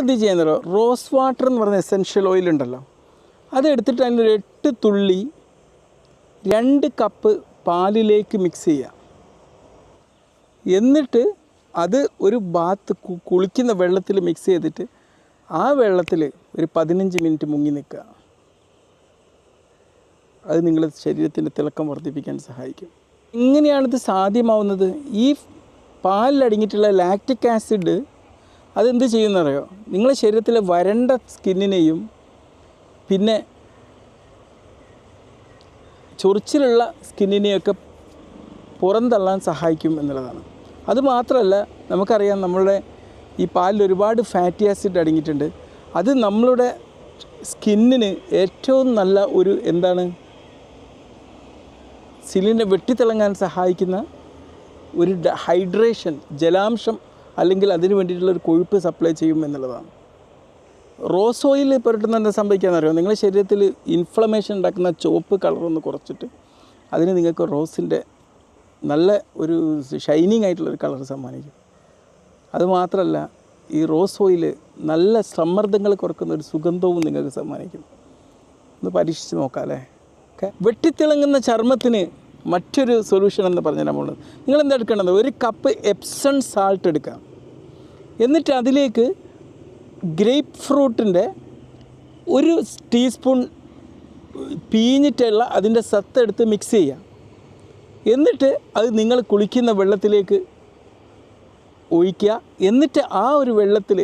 എന്ത് ചെയ്യുന്നതോ rose water എന്ന് പറയുന്ന എസെൻഷ്യൽ ഓയിൽ ഉണ്ടല്ലോ, അതെടുത്തിട്ട് അതിനൊരു 8 തുള്ളി 2 കപ്പ് പാലിലേക്ക് മിക്സ് ചെയ്യുക. എന്നിട്ട് അത് ഒരു കുളിക്കുന്ന വെള്ളത്തിൽ മിക്സ് ചെയ്തിട്ട് ആ വെള്ളത്തിൽ ഒരു 15 മിനിറ്റ് മുങ്ങി നിൽക്കുക. അത് നിങ്ങളുടെ ശരീരത്തിൻ്റെ തിളക്കം വർദ്ധിപ്പിക്കാൻ സഹായിക്കും. എങ്ങനെയാണിത് സാധ്യമാവുന്നത്? ഈ പാലിലടങ്ങിയിട്ടുള്ള ലാക്റ്റിക് ആസിഡ് അതെന്ത് ചെയ്യുന്നറിയോ, നിങ്ങളുടെ ശരീരത്തിലെ വരണ്ട സ്കിന്നിനെയും പിന്നെ ചൊറിച്ചിലുള്ള സ്കിന്നിനെയൊക്കെ പുറന്തള്ളാൻ സഹായിക്കും എന്നുള്ളതാണ്. അതുമാത്രമല്ല, നമുക്കറിയാം നമ്മളുടെ ഈ പാലിൽ ഒരുപാട് ഫാറ്റി ആസിഡ് അടങ്ങിയിട്ടുണ്ട്. അത് നമ്മളുടെ സ്കിന്നിന് ഏറ്റവും നല്ല ഒരു സ്കിന്നിനെ വെട്ടിത്തിളങ്ങാൻ സഹായിക്കുന്ന ഒരു ഹൈഡ്രേഷൻ, ജലാംശം അല്ലെങ്കിൽ അതിന് വേണ്ടിയിട്ടുള്ളൊരു കൊഴുപ്പ് സപ്ലൈ ചെയ്യും എന്നുള്ളതാണ്. റോസ് ഓയിൽ പുരട്ടുന്ന എന്താ സംഭവിക്കാമെന്നറിയോ, നിങ്ങളുടെ ശരീരത്തിൽ ഇൻഫ്ലമേഷൻ ഉണ്ടാക്കുന്ന ചുവപ്പ് കളറൊന്ന് കുറച്ചിട്ട് അതിന് നിങ്ങൾക്ക് റോസിൻ്റെ നല്ല ഒരു ഷൈനിങ് ആയിട്ടുള്ളൊരു കളർ സമ്മാനിക്കും. അതുമാത്രമല്ല, ഈ റോസ് ഓയിൽ നല്ല സമ്മർദ്ദങ്ങൾ കുറക്കുന്ന ഒരു സുഗന്ധവും നിങ്ങൾക്ക് സമ്മാനിക്കും. ഒന്ന് പരീക്ഷിച്ച് നോക്കാം അല്ലേ. ഓക്കെ. വെട്ടിത്തിളങ്ങുന്ന ചർമ്മത്തിന് മറ്റൊരു സൊല്യൂഷൻ എന്ന് പറഞ്ഞാൽ നിങ്ങളെന്താ എടുക്കേണ്ടത്, 1 കപ്പ് എപ്സം സാൾട്ട് എടുക്കാം. എന്നിട്ട് അതിലേക്ക് ഗ്രേപ്പ് ഫ്രൂട്ടിൻ്റെ 1 ടീസ്പൂൺ പീഞ്ഞിട്ടുള്ള അതിൻ്റെ സത്തെടുത്ത് മിക്സ് ചെയ്യുക. എന്നിട്ട് അത് നിങ്ങൾ കുളിക്കുന്ന വെള്ളത്തിലേക്ക് ഒഴിക്കുക. എന്നിട്ട് ആ ഒരു വെള്ളത്തിൽ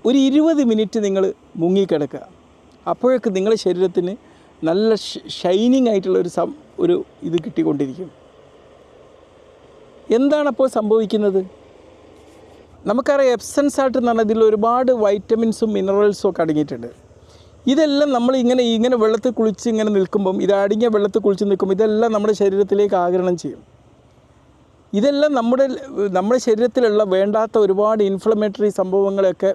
ഒരു 20 മിനിറ്റ് നിങ്ങൾ മുങ്ങിക്കിടക്കുക. അപ്പോഴേക്ക് നിങ്ങളുടെ ശരീരത്തിന് നല്ല ഷൈനിങ് ആയിട്ടുള്ള ഒരു ഇത് കിട്ടിക്കൊണ്ടിരിക്കും. എന്താണപ്പോൾ സംഭവിക്കുന്നത്? നമുക്കറിയാം എപ്സം സാൾട്ട് എന്ന് പറഞ്ഞാൽ ഇതിൽ ഒരുപാട് വൈറ്റമിൻസും മിനറൽസും ഒക്കെ അടങ്ങിയിട്ടുണ്ട്. ഇതെല്ലാം നമ്മൾ ഇങ്ങനെ വെള്ളത്തിൽ കുളിച്ച് ഇങ്ങനെ നിൽക്കുമ്പം, ഇത് അടങ്ങിയ വെള്ളത്തിൽ കുളിച്ച് നിൽക്കുമ്പോൾ ഇതെല്ലാം നമ്മുടെ ശരീരത്തിലേക്ക് ആഗിരണം ചെയ്യും. ഇതെല്ലാം നമ്മുടെ ശരീരത്തിലുള്ള വേണ്ടാത്ത ഒരുപാട് ഇൻഫ്ലമേറ്ററി സംഭവങ്ങളെയൊക്കെ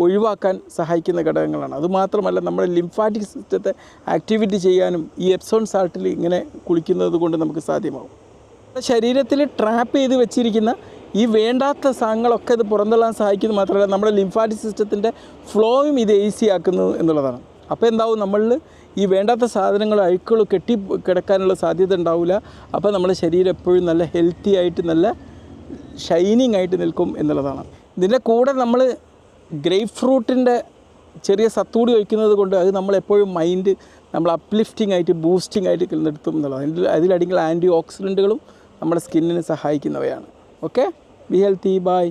ഒഴിവാക്കാൻ സഹായിക്കുന്ന ഘടകങ്ങളാണ്. അതുമാത്രമല്ല, നമ്മുടെ ലിംഫാറ്റിക് സിസ്റ്റത്തെ ആക്ടിവേറ്റ് ചെയ്യാനും ഈ എപ്സം സാൾട്ടിൽ ഇങ്ങനെ കുളിക്കുന്നത് കൊണ്ട് നമുക്ക് സാധ്യമാകും. ശരീരത്തിൽ ട്രാപ്പ് ചെയ്ത് വെച്ചിരിക്കുന്ന ഈ വേണ്ടാത്ത സാധനങ്ങളൊക്കെ ഇത് പുറന്തള്ളാൻ സഹായിക്കുന്നത് മാത്രമല്ല, നമ്മുടെ ലിംഫാറ്റിക് സിസ്റ്റത്തിൻ്റെ ഫ്ലോയും ഇത് ഈസി ആക്കുന്നു എന്നുള്ളതാണ്. അപ്പോൾ എന്താവും, നമ്മളിൽ ഈ വേണ്ടാത്ത സാധനങ്ങൾ അഴുക്കുകൾ കിടക്കാനുള്ള സാധ്യത ഉണ്ടാവില്ല. അപ്പോൾ നമ്മുടെ ശരീരം എപ്പോഴും നല്ല ഹെൽത്തി ആയിട്ട് നല്ല ഷൈനിങ് ആയിട്ട് നിൽക്കും എന്നുള്ളതാണ്. ഇതിൻ്റെ കൂടെ നമ്മൾ ഗ്രേപ്പ് ഫ്രൂട്ടിൻ്റെ ചെറിയ സത്തൂടി ഒഴിക്കുന്നത് കൊണ്ട് അത് നമ്മളെപ്പോഴും മൈൻഡ് നമ്മൾ അപ്ലിഫ്റ്റിംഗ് ആയിട്ട് ബൂസ്റ്റിംഗ് ആയിട്ട് നിർത്തും എന്നുള്ളതാണ്. അതിലടങ്ങിയുള്ള ആൻറ്റി ഓക്സിഡൻറ്റുകളും നമ്മുടെ സ്കിന്നിന് സഹായിക്കുന്നവയാണ്. Okay, be healthy, by.